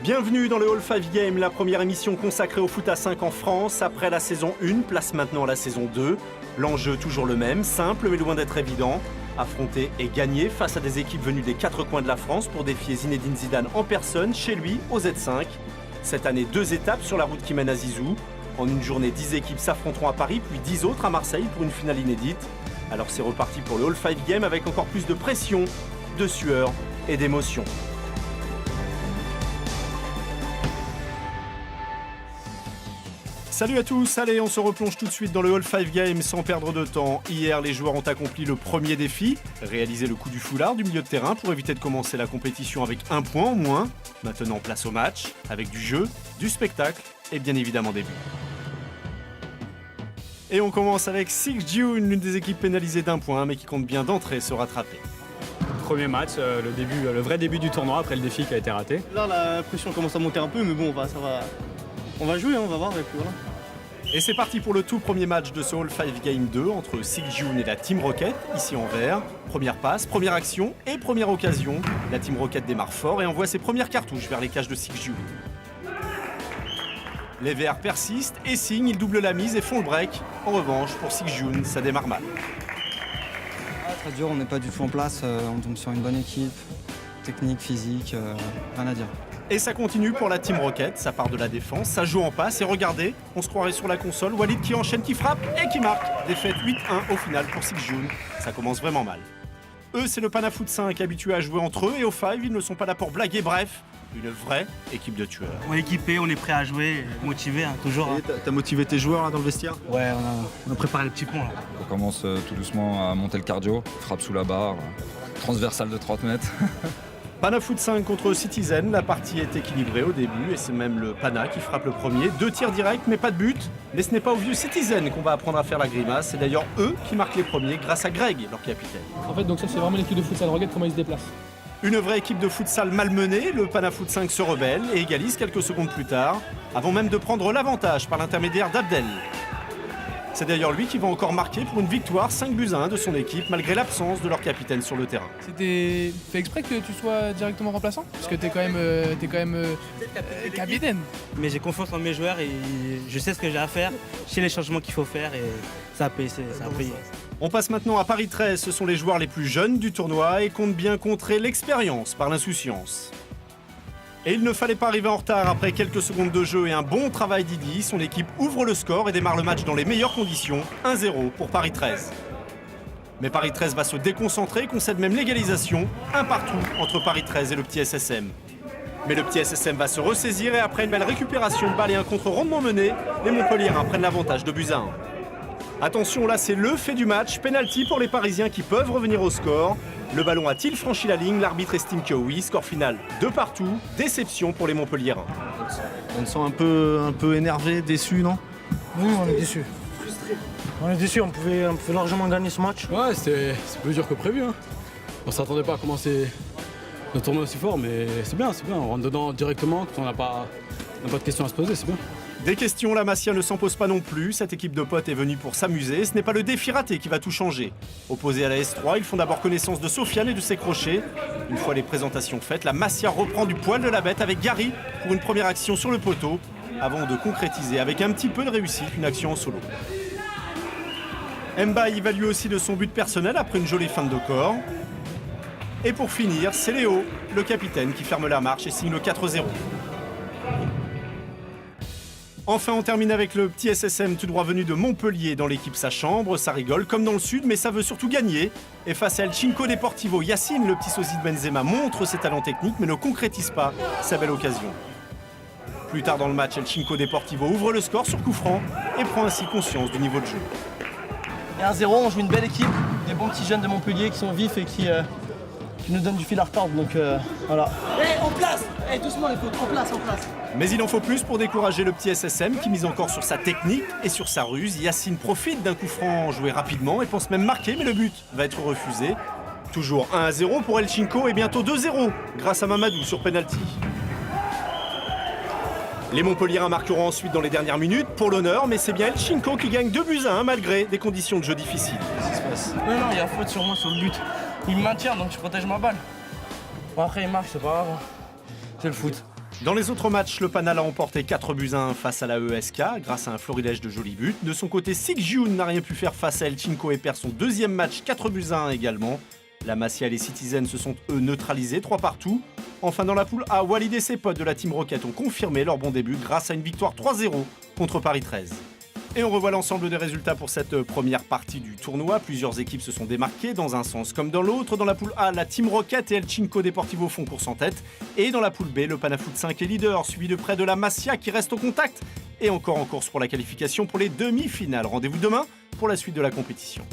Bienvenue dans le All 5 Game, la première émission consacrée au foot à 5 en France. Après la saison 1, place maintenant à la saison 2. L'enjeu toujours le même, simple mais loin d'être évident. Affronter et gagner face à des équipes venues des 4 coins de la France pour défier Zinedine Zidane en personne, chez lui, au Z5. Cette année, 2 étapes sur la route qui mène à Zizou. En une journée, 10 équipes s'affronteront à Paris, puis 10 autres à Marseille pour une finale inédite. Alors c'est reparti pour le All 5 Game avec encore plus de pression, de sueur et d'émotion. Salut à tous, allez on se replonge tout de suite dans le All 5 Game sans perdre de temps. Hier les joueurs ont accompli le premier défi, réaliser le coup du foulard du milieu de terrain pour éviter de commencer la compétition avec 1 point en moins. Maintenant place au match, avec du jeu, du spectacle et bien évidemment des buts. Et on commence avec Six June, l'une des équipes pénalisées d'1 point mais qui compte bien d'entrer se rattraper. Premier match, le vrai début du tournoi après le défi qui a été raté. Là la pression commence à monter un peu mais bon ça va. On va jouer, on va voir et puis voilà. Et c'est parti pour le tout premier match de ce All 5 Game 2 entre Six June et la Team Rocket, ici en vert. Première passe, première action et première occasion. La Team Rocket démarre fort et envoie ses premières cartouches vers les cages de Six June. Les verts persistent et signent, ils doublent la mise et font le break. En revanche, pour Six June, ça démarre mal. Très dur, on n'est pas du tout en place, on tombe sur une bonne équipe, technique, physique, rien à dire. Et ça continue pour la Team Rocket, ça part de la défense, ça joue en passe et regardez, on se croirait sur la console, Walid qui enchaîne, qui frappe et qui marque. Défaite 8-1 au final pour Six June, ça commence vraiment mal. Eux, c'est le Panafoot 5 habitué à jouer entre eux et au 5, ils ne sont pas là pour blaguer, bref, une vraie équipe de tueurs. On est équipé, on est prêt à jouer, motivé, toujours. Et t'as motivé tes joueurs là dans le vestiaire? Ouais, on a préparé le petit pont là. On commence tout doucement à monter le cardio, frappe sous la barre, transversale de 30 mètres. Panafoot 5 contre Citizen, la partie est équilibrée au début et c'est même le Pana qui frappe le premier. 2 tirs directs mais pas de but. Mais ce n'est pas aux vieux Citizen qu'on va apprendre à faire la grimace. C'est d'ailleurs eux qui marquent les premiers grâce à Greg, leur capitaine. En fait, donc ça c'est vraiment l'équipe de futsal Rocket, comment ils se déplacent. Une vraie équipe de futsal malmenée, le Panafoot 5 se rebelle et égalise quelques secondes plus tard, avant même de prendre l'avantage par l'intermédiaire d'Abdel. C'est d'ailleurs lui qui va encore marquer pour une victoire 5-1 de son équipe malgré l'absence de leur capitaine sur le terrain. C'était fait exprès que tu sois directement remplaçant? Parce que t'es quand même capitaine. Mais j'ai confiance en mes joueurs et je sais ce que j'ai à faire, je sais les changements qu'il faut faire et ça a payé. On passe maintenant à Paris 13, ce sont les joueurs les plus jeunes du tournoi et comptent bien contrer l'expérience par l'insouciance. Et il ne fallait pas arriver en retard après quelques secondes de jeu et un bon travail d'Idi. Son équipe ouvre le score et démarre le match dans les meilleures conditions. 1-0 pour Paris 13. Mais Paris 13 va se déconcentrer, concède même l'égalisation. 1 partout entre Paris 13 et le petit SSM. Mais le petit SSM va se ressaisir et après une belle récupération de balle et un contre rondement mené, les Montpelliérains prennent l'avantage de buts à 1. Attention, là c'est le fait du match, penalty pour les Parisiens qui peuvent revenir au score. Le ballon a-t-il franchi la ligne? L'arbitre estime que oui. Score final 2 partout. Déception pour les Montpelliérains. On se sent un peu énervé, déçu, non? Oui, on est déçus. On est déçus, on pouvait largement gagner ce match. Ouais, c'est plus dur que prévu. Hein. On s'attendait pas à commencer le tournoi aussi fort, mais c'est bien. On rentre dedans directement, on n'a pas de questions à se poser, c'est bien. Des questions, la Masia ne s'en pose pas non plus. Cette équipe de potes est venue pour s'amuser. Ce n'est pas le défi raté qui va tout changer. Opposés à la S3, ils font d'abord connaissance de Sofiane et de ses crochets. Une fois les présentations faites, la Masia reprend du poil de la bête avec Gary pour une première action sur le poteau, avant de concrétiser avec un petit peu de réussite une action en solo. Mba y va lui aussi de son but personnel après une jolie fin de corps. Et pour finir, c'est Léo, le capitaine, qui ferme la marche et signe le 4-0. Enfin, on termine avec le petit SSM tout droit venu de Montpellier dans l'équipe sa chambre. Ça rigole comme dans le sud, mais ça veut surtout gagner. Et face à El Chinco Deportivo, Yacine, le petit sosie de Benzema, montre ses talents techniques, mais ne concrétise pas sa belle occasion. Plus tard dans le match, El Chinco Deportivo ouvre le score sur coup franc et prend ainsi conscience du niveau de jeu. Et 1-0, on joue une belle équipe, des bons petits jeunes de Montpellier qui sont vifs et qui nous donnent du fil à retordre, donc voilà. En place! Doucement les côtes, en place. Mais il en faut plus pour décourager le petit SSM qui mise encore sur sa technique et sur sa ruse. Yacine profite d'un coup franc joué rapidement et pense même marquer, mais le but va être refusé. Toujours 1-0 pour El Chinco et bientôt 2-0 grâce à Mamadou sur penalty. Les Montpelliérains marqueront ensuite dans les dernières minutes pour l'honneur, mais c'est bien El Chinco qui gagne 2-1 malgré des conditions de jeu difficiles. Non, il y a faute sur moi sur le but. Il me maintient donc je protège ma balle. Bon, après il marque, c'est pas grave. C'est le foot. Dans les autres matchs, le Panal a emporté 4-1 face à la ESK grâce à un florilège de jolis buts. De son côté, Sigjun n'a rien pu faire face à Elchinko et perd son deuxième match 4-1 également. La Masia et les Citizens se sont eux neutralisés 3-3. Enfin dans la poule A, Walid et ses potes de la Team Rocket ont confirmé leur bon début grâce à une victoire 3-0 contre Paris 13. Et on revoit l'ensemble des résultats pour cette première partie du tournoi. Plusieurs équipes se sont démarquées dans un sens comme dans l'autre. Dans la poule A, la Team Rocket et Elchinko Deportivo font course en tête. Et dans la poule B, le Panafoot 5 est leader, suivi de près de la Masia qui reste au contact. Et encore en course pour la qualification pour les demi-finales. Rendez-vous demain pour la suite de la compétition.